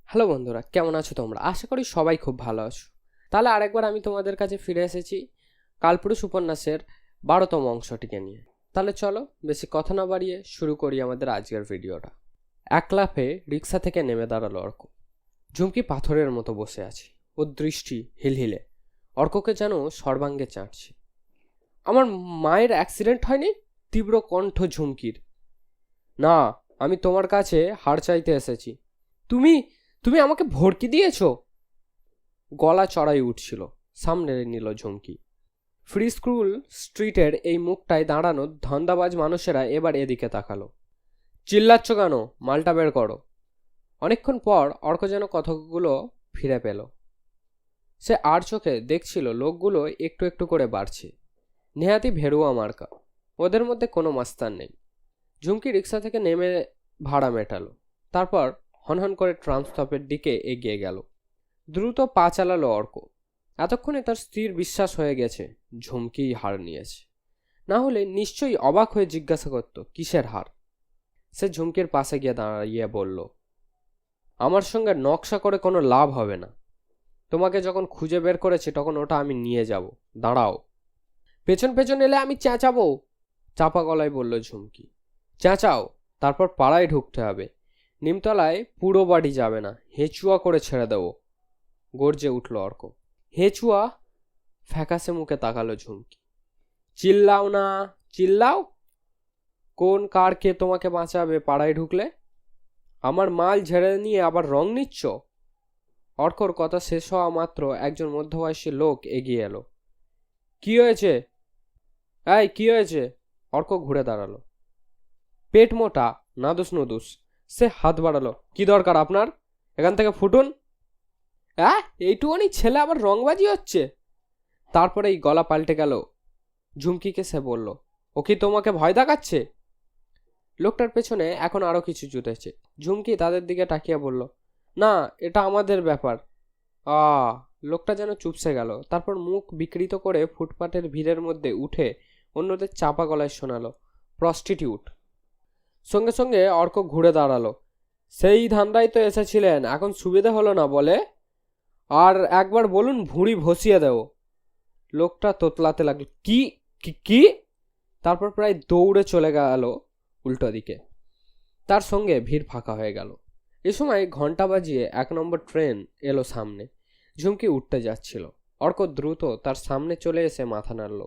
Hello বন্ধুরা, কেমন আছো তোমরা? আশা করি সবাই খুব ভালো আছো। তাহলে আরেকবার আমি তোমাদের কাছে ফিরে এসেছি কালপুরুষ উপন্যাসের 12তম অংশটিকে নিয়ে। তাহলে চলো বেশি কথা না বাড়িয়ে শুরু করি আমাদের আজকের ভিডিওটা। এক লাফে রিক্সা থেকে নেমে দাঁড়ালো অর্ক। ঝুমকি পাথরের মতো বসে আছে, ওর দৃষ্টি হিলহিলে, অর্ককে যেন সর্বাঙ্গে চাটছে। আমার মায়ের অ্যাক্সিডেন্ট হয়নি? তীব্র কণ্ঠ ঝুমকির। না, আমি তোমার কাছে হার চাইতে এসেছি। তুমি তুমি আমাকে ভড়কি দিয়েছ? গলা চড়াই উঠছিল, সামনে নিল ঝুমকি। ফ্রি স্কুল স্ট্রিটের এই মুখটায় দাঁড়ানো ধান্দাবাজ মানুষেরা এবার এদিকে তাকালো। চিল্লাচ্ছ কেন? মালটা বের করো। অনেকক্ষণ পর অর্ক যেন কথাগুলো ফিরে পেল। সে আর চোখে দেখছিল লোকগুলো একটু একটু করে বাড়ছে। নেহাতি ভেরুয়া মার্কা, ওদের মধ্যে কোনো মাস্তান নেই। ঝুমকি রিক্সা থেকে নেমে ভাড়া মেটালো, তারপর হনহন করে ট্রাম স্টপের দিকে এগিয়ে গেল। দ্রুত পা চালালো অর্ক। এতক্ষণে তার স্থির বিশ্বাস হয়ে গেছে ঝুমকিই হার নিয়েছে, না হলে নিশ্চয়ই অবাক হয়ে জিজ্ঞাসা করত কিসের হার। সে ঝুমকির পাশে গিয়ে দাঁড়িয়ে বলল, আমার সঙ্গে নকশা করে কোনো লাভ হবে না। তোমাকে যখন খুঁজে বের করেছি তখন ওটা আমি নিয়ে যাব। দাঁড়াও। পেছন পেছন এলে আমি চেঁচাবো, চাপা গলায় বলল ঝুমকি। চেঁচাও, তারপর পাড়ায় ঢুকতে হবে। নিমতলায় পুরো বাড়ি যাবে না, হেঁচুয়া করে ছেড়ে দেবো, গর্জে উঠল অর্ক। হেঁচুয়া? ফ্যাকাসে মুখে তাকালো ঝুমকি। চিল্লাও না, চিল্লাও। কোন কার কে তোমাকে বাঁচাবে পাড়ায় ঢুকলে? আমার মাল ঝেড়ে নিয়ে আবার রং নিচ্ছ? অর্কর কথা শেষ হওয়া মাত্র একজন মধ্যবয়সী লোক এগিয়ে এলো। কি হয়েছে? কি হয়েছে? অর্ক ঘুরে দাঁড়ালো। পেট মোটা, নাদুস নুদুস। সে হাত বাড়ালো। কি দরকার আপনার? এখান থেকে ফুটুন। এইটুকুনি ছেলে আবার রংবাজি হচ্ছে। তারপরে এই গলা পাল্টে গেল। ঝুমকিকে সে বলল, ও কি তোমাকে ভয় দেখাচ্ছে? লোকটার পেছনে এখন আরো কিছু জুটেছে। ঝুমকি তাদের দিকে তাকিয়ে বলল, না, এটা আমাদের ব্যাপার। আ লোকটা যেন চুপসে গেল, তারপর মুখ বিকৃত করে ফুটপাতের ভিড়ের মধ্যে উঠে অন্যদের চাপা গলায় শোনালো, প্রস্টিটিউট। সঙ্গে সঙ্গে অর্ক ঘুরে দাঁড়ালো। সেই ধান্দায় তো এসেছিলেন, এখন সুবিধা হলো না বলে? আর একবার বলুন, ভুঁড়ি ভসিয়ে দেব। লোকটা তোতলাতে লাগলো। কি কি কি? তারপর প্রায় দৌড়ে চলে গেল উল্টো দিকে। তার সঙ্গে ভিড় ফাঁকা হয়ে গেল। এ সময় ঘন্টা বাজিয়ে 1 নম্বর ট্রেন এলো সামনে। ঝুমকি উঠতে যাচ্ছিল। অর্ক দ্রুত তার সামনে চলে এসে মাথা নাড়ল।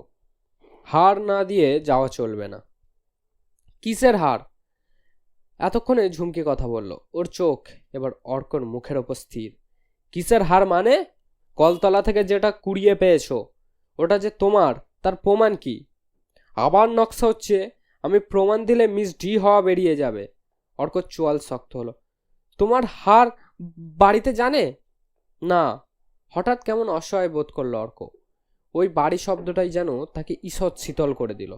হার না দিয়ে যাওয়া চলবে না। কিসের হার? এতক্ষণে ঝুমকি কথা বলল। ওর চোখ এবার অর্কর মুখের ওপর স্থির। কিসের হার মানে? কলতলা থেকে যেটা কুড়িয়ে পেয়েছো, ওটা যে তোমার, তার প্রমাণ কি? আবার নকশা হচ্ছে। আমি প্রমাণ দিলে মিস ডি হওয়া বেরিয়ে যাবে। অর্কর চোয়াল শক্ত হলো। তোমার হার বাড়িতে জানে? না। হঠাৎ কেমন অসহায় বোধ করলো অর্ক। ওই বাড়ি শব্দটাই যেন তাকে ঈষৎ শীতল করে দিল।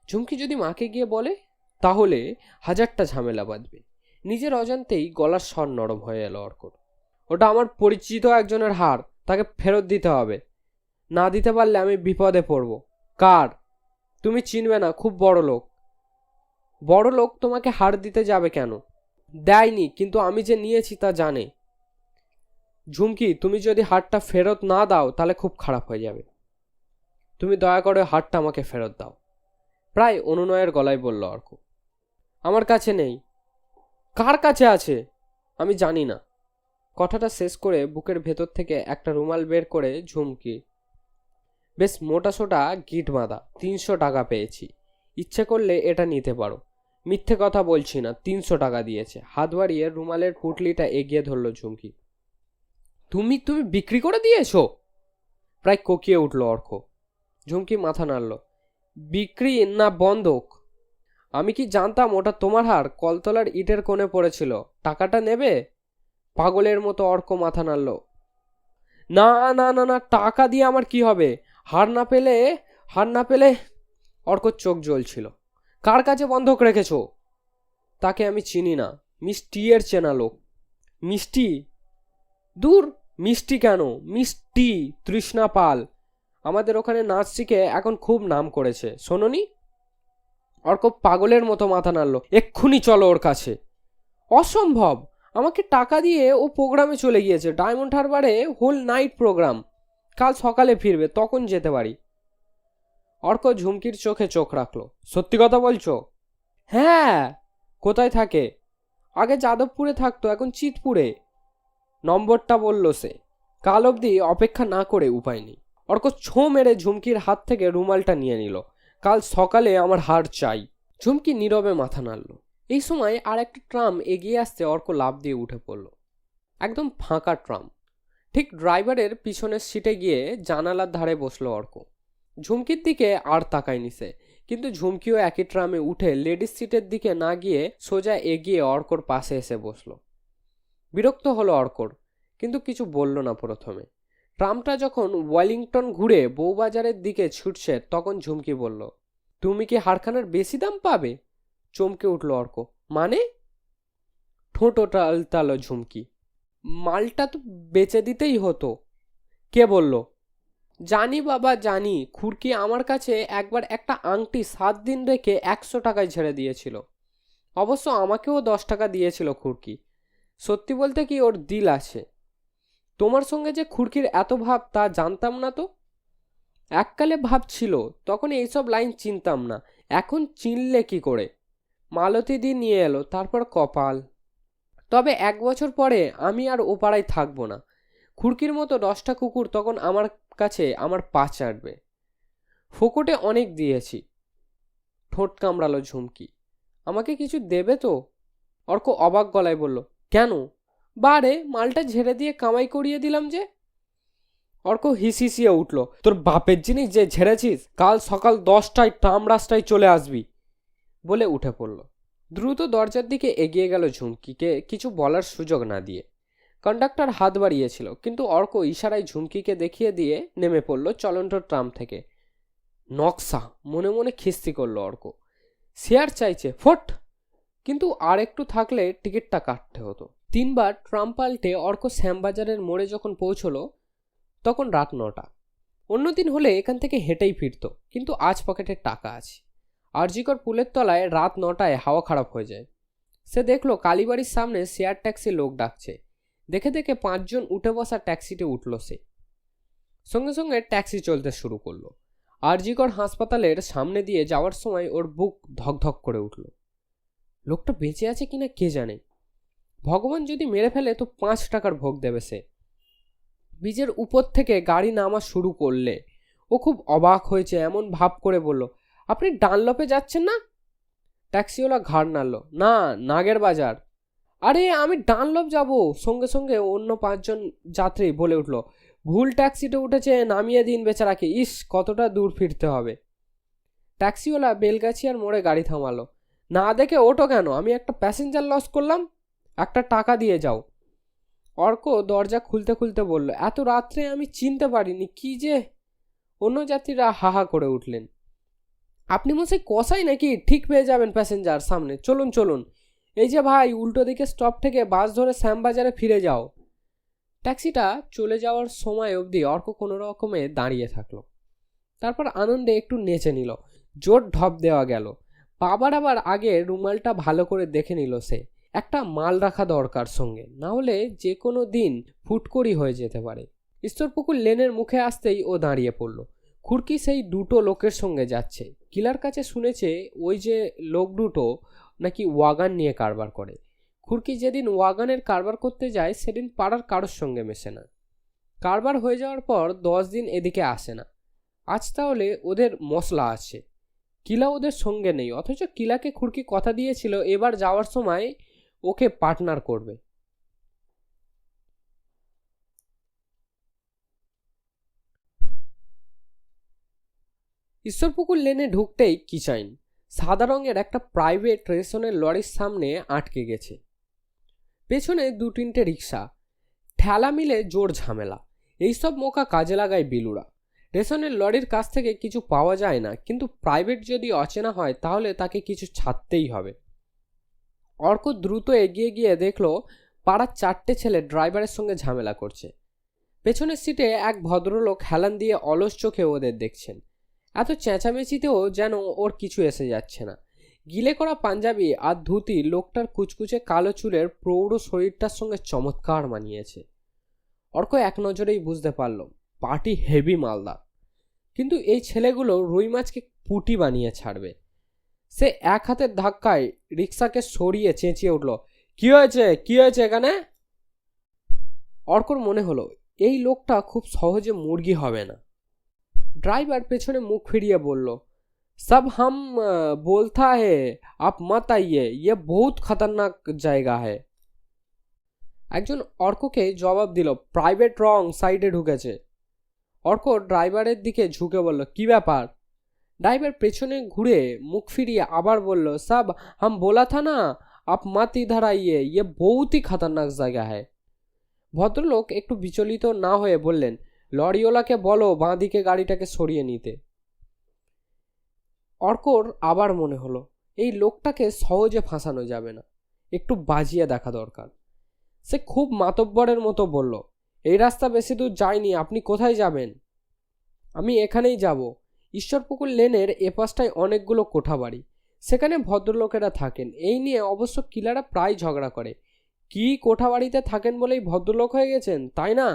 ঝুমকি যদি মাকে গিয়ে বলে, তাহলে হাজারটা ঝামেলা বাঁধবে। নিজের অজান্তেই গলার স্বর নরম হয়ে এলো অর্কর। ওটা আমার পরিচিত একজনের হার, তাকে ফেরত দিতে হবে। না দিতে পারলে আমি বিপদে পড়ব। কার? তুমি চিনবে না, খুব বড় লোক। বড় লোক তোমাকে হার দিতে যাবে কেন? দেয়নি, কিন্তু আমি যে নিয়েছি তা জানে। ঝুমকি, তুমি যদি হারটা ফেরত না দাও তাহলে খুব খারাপ হয়ে যাবে। তুমি দয়া করে হারটা আমাকে ফেরত দাও, প্রায় অনুনয়ের গলায় বলল অর্ক। আমার কাছে নেই। কার কাছে আছে? আমি জানি না। কথাটা শেষ করে বুকের ভেতর থেকে একটা রুমাল বের করে ঝুমকি। বেশ মোটাসোটা গিট বাঁধা, 300 টাকা পেয়েছি। ইচ্ছে করলে এটা নিতে পারো। মিথ্যে কথা বলছি না, 300 টাকা দিয়েছে। হাত বাড়িয়ে রুমালের পুটলিটা এগিয়ে ধরল ঝুমকি। তুমি তুমি বিক্রি করে দিয়েছো? প্রায় কোকিয়ে উঠল অর্ক। ঝুমকি মাথা নাড়ল। বিক্রি না বন্ধক? আমি কি জানতাম ওটা তোমার হার? কলতলার ইটের কোণে পড়েছিল। টাকাটা নেবে? পাগলের মতো অর্ক মাথা নাড়ল। না না না না, টাকা দিয়ে আমার কি হবে? হার না পেলে। অর্ক চোখ জ্বলছিল। কার কাছে বন্ধক রেখেছো? তাকে আমি চিনি না। মিষ্টি এর চেনা লোক। মিষ্টি? দূর, মিষ্টি কেন? মিষ্টি তৃষ্ণা পাল আমাদের ওখানে নাচ শিখে এখন খুব নাম করেছে, শোনোনি? অর্ক পাগলের মতো মাথা নাড়ল। এক্ষুনি চলো ওর কাছে। অসম্ভব, আমাকে টাকা দিয়ে ও প্রোগ্রামে চলে গিয়েছে, ডায়মন্ড হারবারে হোল নাইট প্রোগ্রাম, কাল সকালে ফিরবে, তখন যেতে পারি। অর্ক ঝুমকির চোখে চোখ রাখলো। সত্যি কথা বলছো? হ্যাঁ। কোথায় থাকে? আগে যাদবপুরে থাকতো, এখন চিতপুরে। নম্বরটা বলল সে। কাল অবধি অপেক্ষা না করে উপায় নেই। অর্ক ছো মেরে ঝুমকির হাত থেকে রুমালটা নিয়ে নিল। কাল সকালে আমার হার চাই। ঝুমকি নীরবে মাথা নাড়ল। এই সময় আর একটা ট্রাম এগিয়ে আসতে অর্ক লাফ দিয়ে উঠে পড়ল। একদম ফাঁকা ট্রাম। ঠিক ড্রাইভারের পিছনের সিটে গিয়ে জানালার ধারে বসলো অর্ক। ঝুমকির দিকে আর তাকায়নি সে, কিন্তু ঝুমকিও একই ট্রামে উঠে লেডিস সিটের দিকে না গিয়ে সোজা এগিয়ে অর্কর পাশে এসে বসলো। বিরক্ত হলো অর্কর, কিন্তু কিছু বলল না প্রথমে। ট্রামটা যখন ওয়েলিংটন ঘুরে বউবাজারের দিকে ছুটছে তখন ঝুমকি বলল, তুমি কি হারখানার বেশি দাম পাবে? চমকে উঠল অর্ক। মানে? ঠোঁট টালতালো ঝুমকি। মালটা তো বেচে দিতেই হতো। কে বলল? জানি বাবা জানি, খুরকি আমার কাছে একবার একটা আংটি 7 দিন রেখে 100 টাকায় ছেড়ে দিয়েছিল। অবশ্য আমাকেও 10 টাকা দিয়েছিল খুরকি। সত্যি বলতে কি ওর দিল আছে। তোমার সঙ্গে যে খুরকির এত ভাব তা জানতাম না তো। এককালে ভাব ছিল, তখন এইসব লাইন চিনতাম না, এখন চিনলে কি করে? মালতী দি নিয়ে এলো, তারপর কপাল। তবে 1 বছর পরে আমি আর ও পাড়ায় থাকবো না। খুরকির মতো 10টা কুকুর তখন আমার কাছে আমার পা চাটবে। ফোকটে অনেক দিয়েছি। ঠোঁট কামড়ালো ঝুমকি। আমাকে কিছু দেবে তো? অর্ক অবাক গলায় বলল, কেন? বারে, মালটা ঝেড়ে দিয়ে কামাই করিয়ে দিলাম যে। অর্ক হিসিয়ে উঠল। তোর বাপের জিনিস যে ঝেড়েছিস, কাল সকাল 10টায় ট্রাম রাস্তায় চলে আসবি বলে উঠে পড়ল। দ্রুত দরজার দিকে এগিয়ে গেল ঝুমকিকে কিছু বলার সুযোগ না দিয়ে। কন্ডাক্টর হাত বাড়িয়েছিল, কিন্তু অর্ক ইশারায় ঝুমকিকে দেখিয়ে দিয়ে নেমে পড়ল চলন্ত ট্রাম থেকে। নকশা মনে মনে খিস্তি করল অর্ক। শেয়ার চাইছে, ফোট। কিন্তু আর একটু থাকলে টিকিটটা কাটতে হতো। 3বার ট্রাম পাল্টে অর্ক শ্যামবাজারের মোড়ে যখন পৌঁছলো তখন রাত 9টা। অন্যদিন হলে এখান থেকে হেঁটেই ফিরত, কিন্তু আজ পকেটে টাকা আছে। আরজিকর পুলের তলায় রাত 9টায় হাওয়া খারাপ হয়ে যায়। সে দেখলো কালীবাড়ির সামনে শেয়ার ট্যাক্সি লোক ডাকছে। দেখে দেখে 5 জন উঠে বসা ট্যাক্সিতে উঠল সে। সঙ্গে সঙ্গে ট্যাক্সি চলতে শুরু করলো। আরজিকর হাসপাতালের সামনে দিয়ে যাওয়ার সময় ওর বুক ধকধক করে উঠল। লোকটা বেঁচে আছে কিনা কে জানে। ভগবান যদি মেরে ফেলে তো 5 টাকার ভোগ দেবে সে। ব্রিজের উপর থেকে গাড়ি নামা শুরু করলে ও খুব অবাক হয়েছে এমন ভাব করে বলল, আপনি ডানলপে যাচ্ছেন না? ট্যাক্সিওয়ালা ঘাড় নাড়ল। না, নাগের বাজার। আরে আমি ডানলপ যাব। সঙ্গে সঙ্গে অন্য 5 জন যাত্রী বলে উঠল, ভুল ট্যাক্সিতে উঠেছে, নামিয়ে দিন বেচারাকে। ইস, কতটা দূর ফিরতে হবে। ট্যাক্সিওয়ালা বেলগাছিয়ার মোড়ে গাড়ি থামালো। না দেখে ওঠো কেন? আমি একটা প্যাসেঞ্জার লস করলাম, একটা টাকা দিয়ে যাও। অর্ক দরজা খুলতে খুলতে বলল, এত রাত্রে আমি চিনতে পারিনি, কি যে। অন্য যাত্রীরা হাহা করে উঠলেন। আপনি মশাই কসাই নাকি? ঠিক পেয়ে যাবেন প্যাসেঞ্জার সামনে, চলুন চলুন। এই যে ভাই, উল্টো দিকে স্টপ থেকে বাস ধরে শ্যামবাজারে ফিরে যাও। ট্যাক্সিটা চলে যাওয়ার সময় অবধি অর্ক কোনো রকমে দাঁড়িয়ে থাকলো। তারপর আনন্দে একটু নেচে নিল। জোর ঢপ দেওয়া গেল। বাবার আবার আগে রুমালটা ভালো করে দেখে নিল সে। একটা মাল রাখা দরকার সঙ্গে, না হলে যে কোনো দিন ফুটকড়ি হয়ে যেতে পারে। ঈশ্বরপুকুর লেনের মুখে আসতেই ও দাঁড়িয়ে পড়ল। খুরকি সেই 2টো লোকের সঙ্গে যাচ্ছে। কিলার কাছে শুনেছে ওই যে লোক 2টো নাকি ওয়াগান নিয়ে কারবার করে। খুরকি যেদিন ওয়াগানের কারবার করতে যায় সেদিন পাড়ার কারোর সঙ্গে মেশে না। কারবার হয়ে যাওয়ার পর 10 দিন এদিকে আসে না। আজ তাহলে ওদের মশলা আছে। কিলা ওদের সঙ্গে নেই, অথচ কিলাকে খুরকি কথা দিয়েছিল এবার যাওয়ার সময় ওকে পার্টনার করবে। ঈশ্বরপুকুর লেনে ঢুকতেই কিচাইন সাদা রঙের একটা প্রাইভেট রেশনের লরির সামনে আটকে গেছে। পেছনে 2-3টে রিক্সা। ঠেলা মিলে জোর ঝামেলা। এইসব মোকা কাজে লাগায় বিলুরা। রেশনের লরির কাছ থেকে কিছু পাওয়া যায় না, কিন্তু প্রাইভেট যদি অচেনা হয় তাহলে তাকে কিছু ছাড়তেই হবে। অর্ক দ্রুত এগিয়ে গিয়ে দেখলো পাড়ার 4টে ছেলে ড্রাইভারের সঙ্গে ঝামেলা করছে। পেছনের সিটে এক ভদ্রলোক হেলান দিয়ে অলস চোখে ওদের দেখছেন। এত চেঁচামেচিতেও যেন ওর কিছু এসে যাচ্ছে না। গিলে করা পাঞ্জাবি আর ধুতি লোকটার কুচকুচে কালো চুলের প্রৌঢ় শরীরটার সঙ্গে চমৎকার মানিয়েছে। অর্ক এক নজরেই বুঝতে পারল পার্টি হেভি মালদা। কিন্তু এই ছেলেগুলো রুই মাছকে পুটি বানিয়ে ছাড়বে। সে এক হাতের ধাক্কায় রিক্সাকে সরিয়ে চেঁচিয়ে উঠল, কি হয়েছে, কি হয়েছে এখানে? অর্কর মনে হলো এই লোকটা খুব সহজে মুরগি হবে না। ড্রাইভার পেছনে মুখ ফিরিয়ে বলল, সব হাম बोलता है आप मत आइए, ये बहुत खतरनाक জায়গা है। একজন অর্ককে জবাব দিল, প্রাইভেট রং সাইডে ঢুকেছে। অর্ক ড্রাইভারের দিকে ঝুঁকে বলল, কি ব্যাপার? ড্রাইভার পেছনে ঘুরে মুখ ফিরিয়ে আবার বলল, সব হাম बोला था ना आप मत इधर आइए, ये बहुत ही खतरनाक জায়গা है। ভদ্রলোক একটু বিচলিত না হয়ে বললেন, লরিওয়ালাকে বলো বাঁ দিকে গাড়িটাকে সরিয়ে নিতে। অর্কর আবার মনে হলো এই লোকটাকে সহজে ফাঁসানো যাবে না, একটু বাজিয়ে দেখা দরকার। সে খুব মাতব্বরের মতো বলল, এই রাস্তা বেশি দূর যায়নি, আপনি কোথায় যাবেন? আমি এখানেই যাব। ঈশ্বরপুকুর লেনের এপাশটায় অনেকগুলো কোঠা বাড়ি, সেখানে ভদ্রলোকেরা থাকেন। এই নিয়ে অবশ্য কিলারা প্রায় ঝগড়া করে। কি কোঠা বাড়িতে থাকেন বলেই ভদ্রলোক হয়ে গেছেন, তাই না?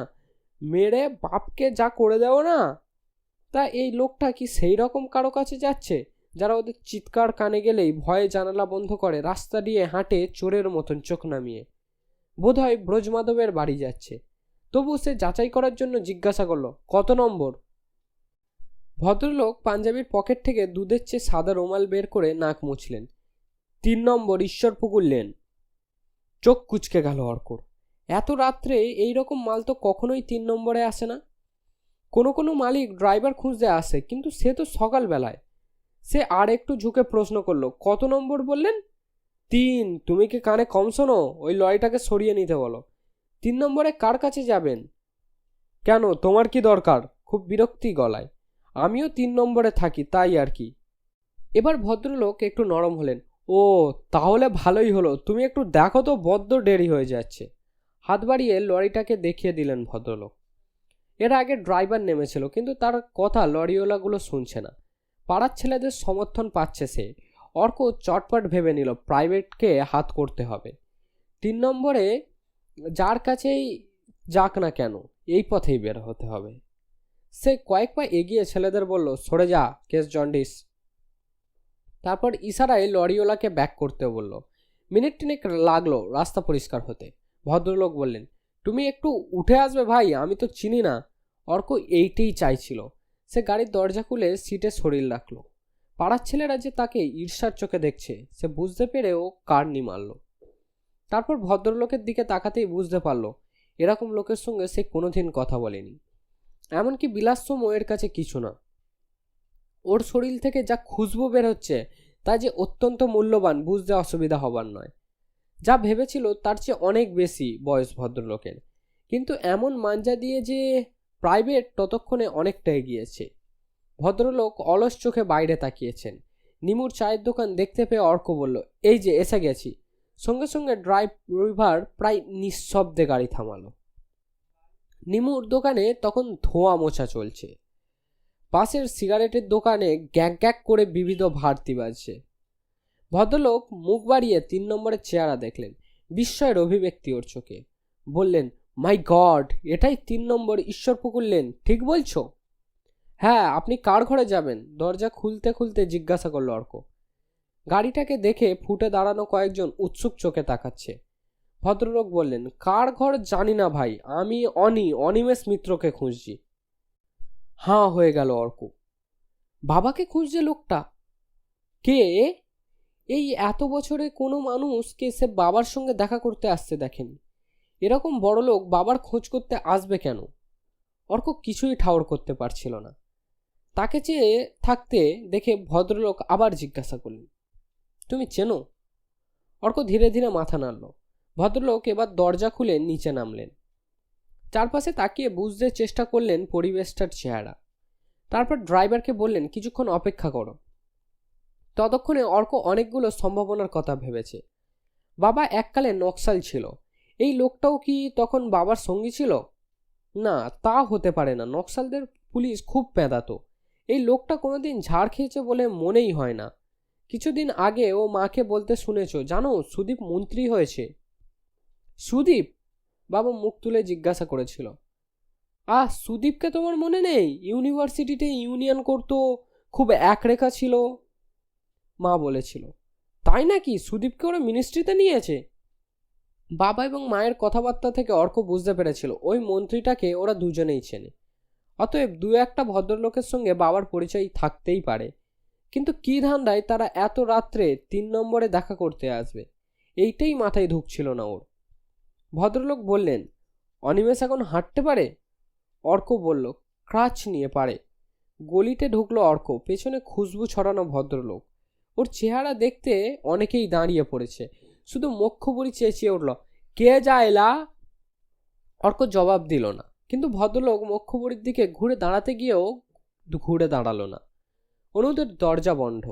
মেরে বাপকে যা করে দেও না। তা এই লোকটা কি সেই রকম কারো কাছে যাচ্ছে যারা ওদের চিৎকার কানে গেলেই ভয়ে জানালা বন্ধ করে রাস্তা দিয়ে হাঁটে চোরের মতন চোখ নামিয়ে? বোধহয় ব্রজমাধবের বাড়ি যাচ্ছে। তবু সে যাচাই করার জন্য জিজ্ঞাসা করলো, কত নম্বর? ভদ্রলোক পাঞ্জাবির পকেট থেকে দুধের চেয়ে সাদা রুমাল বের করে নাক মুছলেন। 3 নম্বর ঈশ্বরপুকুর লেন। চোখ কুচকে গেল অর্কর। এত রাত্রে এইরকম মাল তো কখনোই 3 নম্বরে আসে না। কোনো কোনো মালিক ড্রাইভার খুঁজতে আসে, কিন্তু সে তো সকালবেলায়। সে আর একটু ঝুঁকে প্রশ্ন করলো, কত নম্বর বললেন? 3। তুমি কি কানে কম শোনো? ওই লরিটাকে সরিয়ে নিতে বলো। 3 নম্বরে কার কাছে যাবেন? কেন, তোমার কি দরকার? খুব বিরক্তি গলায়। আমিও 3 নম্বরে থাকি, তাই আর কি। এবার ভদ্রলোক একটু নরম হলেন। ও, তাহলে ভালোই হলো, তুমি একটু দেখো তো, বড্ড দেরি হয়ে যাচ্ছে। হাত বাড়িয়ে লরিটাকে দেখিয়ে দিলেন ভদ্রলোক। এর আগে ড্রাইভার নেমেছিল, কিন্তু তার কথা লরিওয়ালাগুলো শুনছে না। পাড়ার ছেলেদের সমর্থন পাচ্ছে সে। অর্ক চটপট ভেবে নিল প্রাইভেটকে হাত করতে হবে। 3 নম্বরে যার কাছেই যাক না কেন, এই পথেই বের হতে হবে। সে কয়েক পা এগিয়ে ছেলেদের বলল, সরে যা, কেস জন্ডিস। তারপর ইশারায় লরিওয়ালাকে ব্যাক করতে বলল। মিনিট 3 লাগলো রাস্তা পরিষ্কার হতে। ভদ্রলোক বললেন, তুমি একটু উঠে আসবে ভাই, আমি তো চিনি না। অর্ক এইটাই চাইছিল। সে গাড়ির দরজা খুলে সিটে শরীর রাখলো। পাড়ার ছেলেরা যে তাকে ঈর্ষার চোখে দেখছে সে বুঝতে পেরে ও কার্নি মারল। তারপর ভদ্রলোকের দিকে তাকাতেই বুঝতে পারল এরকম লোকের সঙ্গে সে কোনোদিন কথা বলেনি। এমনকি বিলাসম এর কাছে কিছু না। ওর শরীর থেকে যা খুশবু বের হচ্ছে তা যে অত্যন্ত মূল্যবান বুঝতে অসুবিধা হবার নয়। যা ভেবেছিল তার চেয়ে অনেক বেশি বয়স ভদ্রলোকের, কিন্তু এমন মাঞ্জা দিয়ে যে প্রাইভেট ততক্ষণে অনেকটা এগিয়েছে। ভদ্রলোক অলস চোখে বাইরে তাকিয়েছেন। নিমুর চায়ের দোকান দেখতে পেয়ে অর্ক বলল, এই যে এসে গেছি। সঙ্গে সঙ্গে ড্রাইভার প্রায় নিঃশব্দে গাড়ি থামালো। নিমুর দোকানে তখন ধোঁয়া মোছা চলছে। পাশের সিগারেটের দোকানে গ্যাক গ্যাক করে বিবিধ ভারতী বাজছে। ভদ্রলোক মুখ বাড়িয়ে 3 নম্বরের চেহারা দেখলেন। বিস্ময়ের অভিব্যক্তি ওর চোখে। বললেন, মাই গড, এটাই 3 নম্বর ঈশ্বরপুকুর লেন, ঠিক বলছো? হ্যাঁ, আপনি কার ঘরে যাবেন? দরজা খুলতে খুলতে জিজ্ঞাসা করলো অর্ক। গাড়িটাকে দেখে ফুটে দাঁড়ানো কয়েকজন উৎসুক চোখে তাকাচ্ছে। ভদ্রলোক বললেন, কার ঘর জানি না ভাই, আমি অনিমেষ মিত্রকে খুঁজছি। হাঁ হয়ে গেল অর্ক। বাবাকে খুঁজছে লোকটা? কে? এই এত বছরে কোনো মানুষকে সে বাবার সঙ্গে দেখা করতে আসতে দেখেনি। এরকম বড় লোক বাবার খোঁজ করতে আসবে কেন? অর্ক কিছুই ঠাউর করতে পারছিল না। তাকে চেয়ে থাকতে দেখে ভদ্রলোক আবার জিজ্ঞাসা করলেন, তুমি চেনো? অর্ক ধীরে ধীরে মাথা নাড়ল। ভদ্রলোক এবার দরজা খুলে নিচে নামলেন। চারপাশে তাকিয়ে বুঝতে চেষ্টা করলেন পরিবেশটার চেহারা। তারপর ড্রাইভারকে বললেন, কিছুক্ষণ অপেক্ষা করো। ততক্ষণে অর্ক অনেকগুলো সম্ভাবনার কথা ভেবেছে। বাবা এককালে নকশাল ছিল। এই লোকটাও কি তখন বাবার সঙ্গী ছিল? না, তা হতে পারে না। নকশালদের পুলিশ খুব পেঁদাতো। এই লোকটা কোনোদিন ঝাড় খেয়েছে বলে মনেই হয় না। কিছুদিন আগে ও মাকে বলতে শুনেছ, জানো সুদীপ মন্ত্রী হয়েছে। সুদীপ? বাবা মুখ তুলে জিজ্ঞাসা করেছিল। সুদীপকে তোমার মনে নেই? ইউনিভার্সিটিতে ইউনিয়ন করতো, খুব একরেখা ছিল। মা বলেছিল। তাই নাকি? সুদীপকে ওরা মিনিস্ট্রিতে নিয়েছে? বাবা এবং মায়ের কথাবার্তা থেকে অর্ক বুঝতে পেরেছিল ওই মন্ত্রীটাকে ওরা দুজনেই চেনে। অতএব দু একটা ভদ্রলোকের সঙ্গে বাবার পরিচয় থাকতেই পারে, কিন্তু কি ধান্দায় তারা এত রাত্রে 3 নম্বরে দেখা করতে আসবে, এইটাই মাথায় ঢুকছিল না ওর। ভদ্রলোক বললেন, অনিমেষ এখন হাঁটতে পারে? অর্ক বলল, ক্রাচ নিয়ে পারে। গলিতে ঢুকলো অর্ক, পেছনে খুশবু ছড়ানো ভদ্রলোক। ওর চেহারা দেখতে অনেকেই দাঁড়িয়ে পড়েছে, শুধু মুখ্যবুড়ি চেঁচিয়ে উঠল, কে যায়লা? অর্ক জবাব দিল না, কিন্তু ভদ্রলোক মুখ্যবুড়ির দিকে ঘুরে দাঁড়াতে গিয়েও ঘুরে দাঁড়ালো না। অনুদের দরজা বন্ধ।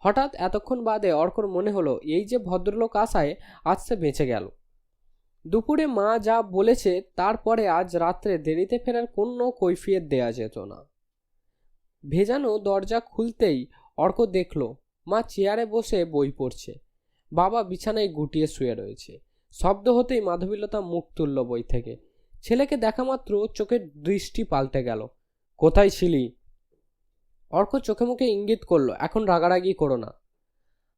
হঠাৎ এতক্ষণ বাদে অর্কর মনে হলো এই যে ভদ্রলোক আসায় আজ সে বেঁচে গেল। দুপুরে মা যা বলেছে তারপরে আজ রাত্রে দেরিতে ফেরার কোনো কৈফিয়ত দেয়া যেত না। ভেজানো দরজা খুলতেই অর্ক দেখল মা চেয়ারে বসে বই পড়ছে, বাবা বিছানায় গুটিয়ে শুয়ে রয়েছে। শব্দ হতেই মাধবীলতা মুখ তুলল বই থেকে। ছেলেকে দেখা মাত্র চোখের দৃষ্টি পাল্টে গেল। কোথায় ছিলি? অর্ক চোখে মুখে ইঙ্গিত করলো, এখন রাগারাগি করো না।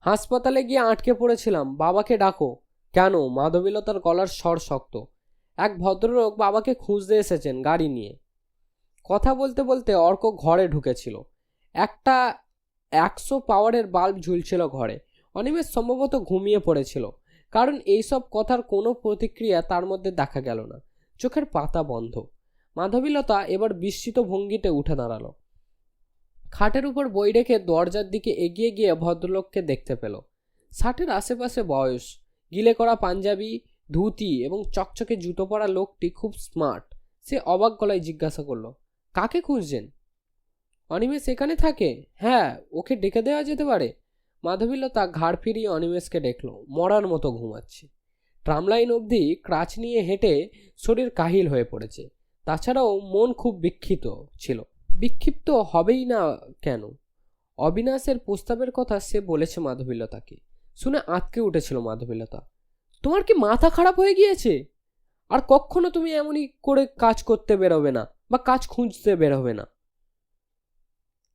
হাসপাতালে গিয়ে আটকে পড়েছিলাম, বাবাকে ডাকো। কেন? মাধবীলতার গলার স্বর শক্ত। এক ভদ্রলোক বাবাকে খুঁজতে এসেছেন গাড়ি নিয়ে। কথা বলতে বলতে অর্ক ঘরে ঢুকেছিল। একটা 100 পাওয়ারের বাল্ব ঝুলছিল ঘরে। অনিমেষ সম্ভবত ঘুমিয়ে পড়েছিল, কারণ এইসব কথার কোনো প্রতিক্রিয়া তার মধ্যে দেখা গেল না। চোখের পাতা বন্ধ। মাধবীলতা এবার বিস্মিত ভঙ্গিতে উঠে দাঁড়ালো। খাটের উপর বই রেখে দরজার দিকে এগিয়ে গিয়ে ভদ্রলোককে দেখতে পেল। 60-এর আশেপাশে বয়স, গিলে করা পাঞ্জাবি, ধুতি এবং চকচকে জুতো পরা লোকটি খুব স্মার্ট। সে অবাক গলায় জিজ্ঞাসা করলো, কাকে খুঁজছেন? অনিমেষ এখানে থাকে? হ্যাঁ, ওকে ডেকে দেওয়া যেতে পারে। মাধবীলতা ঘাড় ফিরিয়ে অনিমেষকে দেখল মরার মতো ঘুমাচ্ছে। ট্রামলাইন অবধি ক্রাচ নিয়ে হেঁটে শরীর কাহিল হয়ে পড়েছে। তাছাড়াও মন খুব বিক্ষিপ্ত হবেই না কেন? অবিনাশের প্রস্তাবের কথা সে বলেছে মাধবীলতাকে। শুনে আঁতকে উঠেছিল মাধবীলতা। তোমার কি মাথা খারাপ হয়ে গিয়েছে? আর কখনো তুমি এমনই করে কাজ করতে বেরোবে না, বা কাজ খুঁজতে বেরোবে না।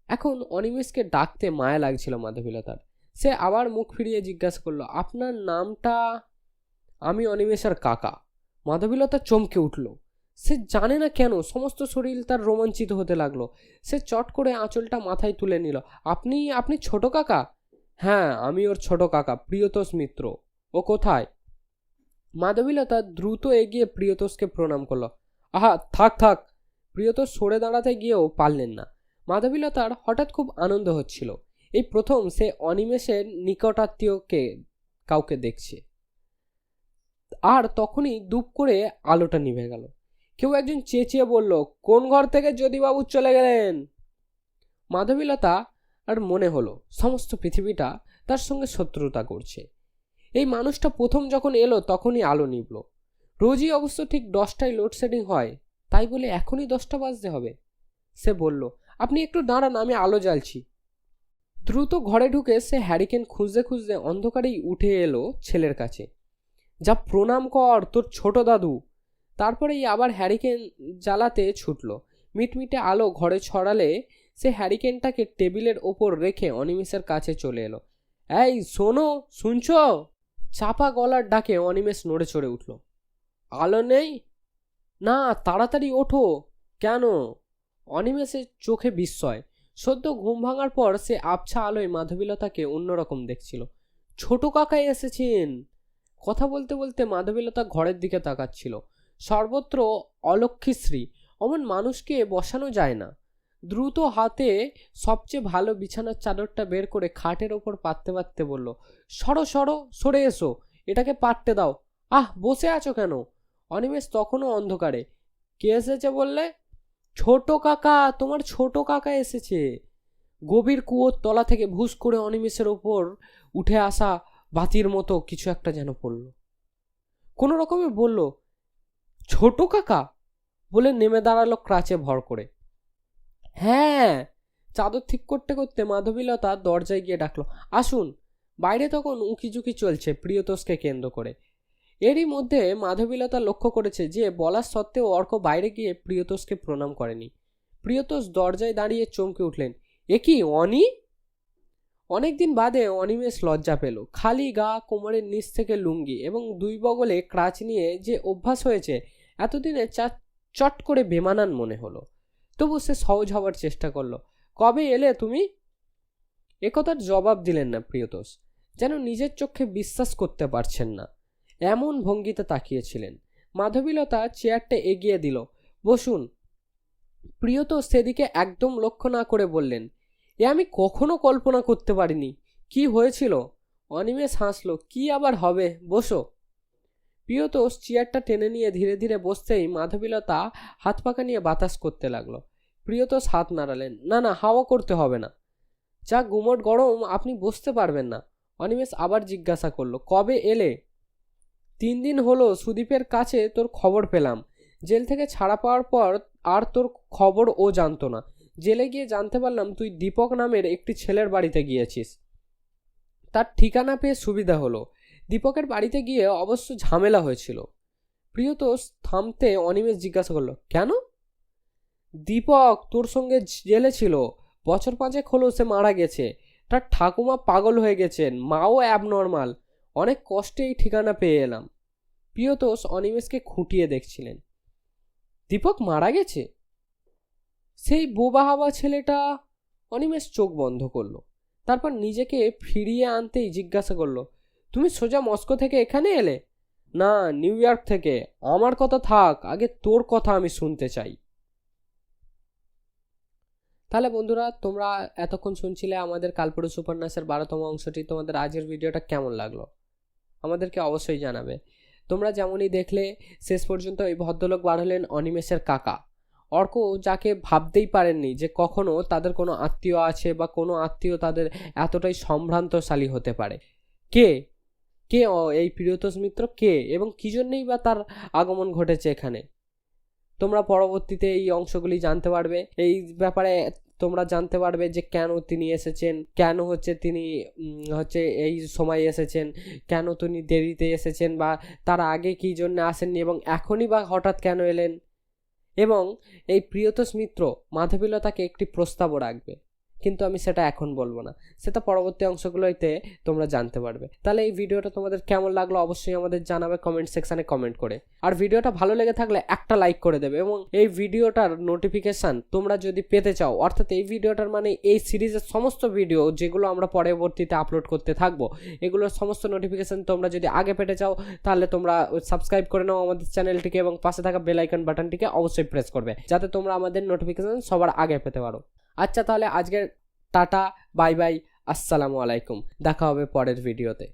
এখন অনিমেষকে ডাকতে মায়া লাগছিল মাধবীলতার। সে আবার মুখ ফিরিয়ে জিজ্ঞাসা করলো, আপনার নামটা? আমি অনিমেষের কাকা। মাধবীলতা চমকে উঠল। সে জানে না কেন সমস্ত শরীর তার রোমাঞ্চিত হতে লাগলো। সে চট করে আঁচলটা মাথায় তুলে নিল। আপনি ছোট কাকা? হ্যাঁ, আমি ওর ছোট কাকা, প্রিয়তোষ মিত্র। ও কোথায়? মাধবীলতা দ্রুত এগিয়ে প্রিয়তোষকে প্রণাম করলো। থাক। প্রিয়তোষ সরে দাঁড়াতে গিয়েও পারলেন না। মাধবীলতার হঠাৎ খুব আনন্দ হচ্ছিল। এই প্রথম সে অনিমেষের নিকটাত্মীয়কে কাউকে দেখছে। আর তখনই দুপ করে আলোটা নিভে গেল। কেউ একজন চেঁচিয়ে বলল, কোন ঘর থেকে জ্যোতিবাবু চলে গেলেন? মাধবীলতা আর মনে হলো সমস্ত পৃথিবীটা তার সঙ্গে শত্রুতা করছে। এই মানুষটা প্রথম যখন এলো তখনই আলো নিভল। রোজই অবশ্য ঠিক 10টায় লোডশেডিং হয়, তাই বলে এখনই 10টা বাজতে হবে? সে বলল, আপনি একটু দাঁড়ান, আমি আলো জ্বালছি। দ্রুত ঘরে ঢুকে সে হ্যারিকেন খুঁজতে খুঁজতে অন্ধকারেই উঠে এলো ছেলের কাছে। যা প্রণাম কর তোর ছোট দাদু। তারপরেই আবার হ্যারিকেন জ্বালাতে ছুটল। মিটমিটে আলো ঘরে ছড়ালে সে হ্যারিকেনটাকে টেবিলের ওপর রেখে অনিমেষের কাছে চলে এলো। এই শোনো, শুনছ? চাপা গলার ডাকে অনিমেষ নড়ে চড়ে উঠল। আলো নেই? না, তাড়াতাড়ি ওঠো। কেন? অনিমেষের চোখে বিস্ময়। সদ্য ঘুম ভাঙার পর সে আবছা আলোয় মাধবীলতাকে অন্যরকম দেখছিল। ছোট কাকা এসেছেন। কথা বলতে বলতে মাধবীলতা ঘরের দিকে তাকাচ্ছিল। সর্বত্র অলক্ষীশ্রী, অমন মানুষকে বসানো যায় না। দ্রুত হাতে সবচেয়ে ভালো বিছানার চাদরটা বের করে খাটের ওপর পাততে পাততে বলল, সরে এসো, এটাকে পাততে দাও। বসে আছো কেন? অনিমেষ তখনও অন্ধকারে। কে এসেছে বললে? ছোট কাকা, তোমার ছোট কাকা এসেছে। গভীর কুয়োর তলা থেকে ভুস করে অনিমেষের ওপর উঠে আসা বাতির মতো কিছু একটা যেন পড়ল। কোনো রকমে বলল, ছোট কাকা, বলে নেমে দাঁড়ালো ক্রাচে ভর করে। হ্যাঁ, চাদর ঠিক করতে করতে মাধবীলতা দরজায় গিয়ে ডাকলো, আসুন। বাইরে তখন উঁকিঝুঁকি চলছে প্রিয়তোষকে কেন্দ্র করে। এরই মধ্যে মাধবীলতা লক্ষ্য করেছে যে বলার সত্ত্বেও অর্ক বাইরে গিয়ে প্রিয়তোষকে প্রণাম করেনি। প্রিয়তোষ দরজায় দাঁড়িয়ে চমকে উঠলেন, এ কি অনি? অনেকদিন বাদে অনিমেষ লজ্জা পেল। খালি গা, কোমরের নিচ থেকে লুঙ্গি এবং দুই বগলে ক্রাচ নিয়ে যে অভ্যাস হয়েছে, এতদিনে চট করে বেমানান মনে হলো। তবু সে সহজ হবার চেষ্টা করলো। কবে এলে তুমি? একথার জবাব দিলেন না প্রিয়তোষ, যেন নিজের চোখে বিশ্বাস করতে পারছেন না এমন ভঙ্গিতে তাকিয়েছিলেন। মাধবীলতা চেয়ারটা এগিয়ে দিল, বসুন। প্রিয়তোষ সেদিকে একদম লক্ষ্য না করে বললেন, এ আমি কখনো কল্পনা করতে পারিনি। কি হয়েছিল? অনিমেষ হাসল, কি আবার হবে, বসো। প্রিয়তোষ চেয়ারটা টেনে নিয়ে ধীরে ধীরে বসতেই মাধবীলতা হাত পাকা নিয়ে বাতাস করতে লাগলো। প্রিয়তোষ হাত নাড়ালেন, না না, হাওয়া করতে হবে না, যা গুমট গরম, আপনি বসতে পারবেন না। অনিমেষ আবার জিজ্ঞাসা করলো, কবে এলে? 3 দিন হলো সুদীপের কাছে তোর খবর পেলাম। জেল থেকে ছাড়া পাওয়ার পর আর তোর খবর ও জানতো না। জেলে গিয়ে জানতে পারলাম তুই দীপক নামের একটি ছেলের বাড়িতে গিয়েছিস। তার ঠিকানা পেয়ে সুবিধা হলো। দীপকের বাড়িতে গিয়ে অবশ্য ঝামেলা হয়েছিল। প্রিয়তোষ থামতে অনিমেষ জিজ্ঞাসা করলো, কেন? দীপক তোর সঙ্গে জেলে ছিল, বছর 5 হলো সে মারা গেছে। তার ঠাকুমা পাগল হয়ে গেছেন, মাও অ্যাবনর্মাল। অনেক কষ্টে এই ঠিকানা পেয়ে এলাম। প্রিয়তোষ অনিমেষকে খুঁটিয়ে দেখছিলেন। দীপক মারা গেছে? সেই বোবা হাবা ছেলেটা? অনিমেষ চোখ বন্ধ করলো। তারপর নিজেকে ফিরিয়ে আনতেই জিজ্ঞাসা করলো, তুমি সোজা মস্কো থেকে এখানে এলে? না, নিউ ইয়র্ক থেকে। আমার কথা থাক, আগে তোর কথা আমি শুনতে চাই। তাহলে বন্ধুরা, তোমরা এতক্ষণ শুনছিলে আমাদের কালপুরুষ উপন্যাসের 12তম অংশটি। তোমাদের আজকের ভিডিওটা কেমন লাগলো আমাদেরকে অবশ্যই জানাবে। তোমরা যেমনই দেখলে, শেষ পর্যন্ত এই ভদ্রলোক বার হলেন অনিমেষের কাকা অর্ক, যাকে ভাবতেই পারেননি যে কখনো তাদের কোনো আত্মীয় আছে বা কোনো আত্মীয় তাদের এতটাই সম্ভ্রান্তশালী হতে পারে। কে কে এই প্রিয়তোষ মিত্র কে, এবং কি জন্যই বা তার আগমন ঘটেছে এখানে? তোমরা পরবর্তীতে এই অংশগুলি জানতে পারবে। এই ব্যাপারে তোমরা জানতে পারবে যে কেন তিনি এসেছেন, কেন তিনি এই সময় এসেছেন, কেন তিনি দেরিতে এসেছেন, বা তার আগে কি জন্য আসেননি এবং এখনই বা হঠাৎ কেন এলেন। এবং এই প্রিয়তোষ মিত্র মাধবীলতাকে একটি প্রস্তাবও রাখবে, কিন্তু আমি সেটা এখন বলবো না, সেটা পরবর্তী অংশগুলোতে তোমরা জানতে পারবে। তাহলে এই ভিডিওটা তোমাদের কেমন লাগলো অবশ্যই আমাদের জানাবে কমেন্ট সেকশানে কমেন্ট করে। আর ভিডিওটা ভালো লেগে থাকলে একটা লাইক করে দেবে, এবং এই ভিডিওটার নোটিফিকেশান তোমরা যদি পেতে চাও, অর্থাৎ এই ভিডিওটার মানে এই সিরিজের সমস্ত ভিডিও যেগুলো আমরা পরবর্তীতে আপলোড করতে থাকবো, এগুলোর সমস্ত নোটিফিকেশান তোমরা যদি আগে পেতে চাও, তাহলে তোমরা সাবস্ক্রাইব করে নাও আমাদের চ্যানেলটিকে, এবং পাশে থাকা বেল আইকন বাটনটিকে অবশ্যই প্রেস করবে, যাতে তোমরা আমাদের নোটিফিকেশান সবার আগে পেতে পারো। আচ্ছা, তাহলে আজকের টাটা, বাই বাই, আসসালামু আলাইকুম। দেখা হবে পরের ভিডিওতে।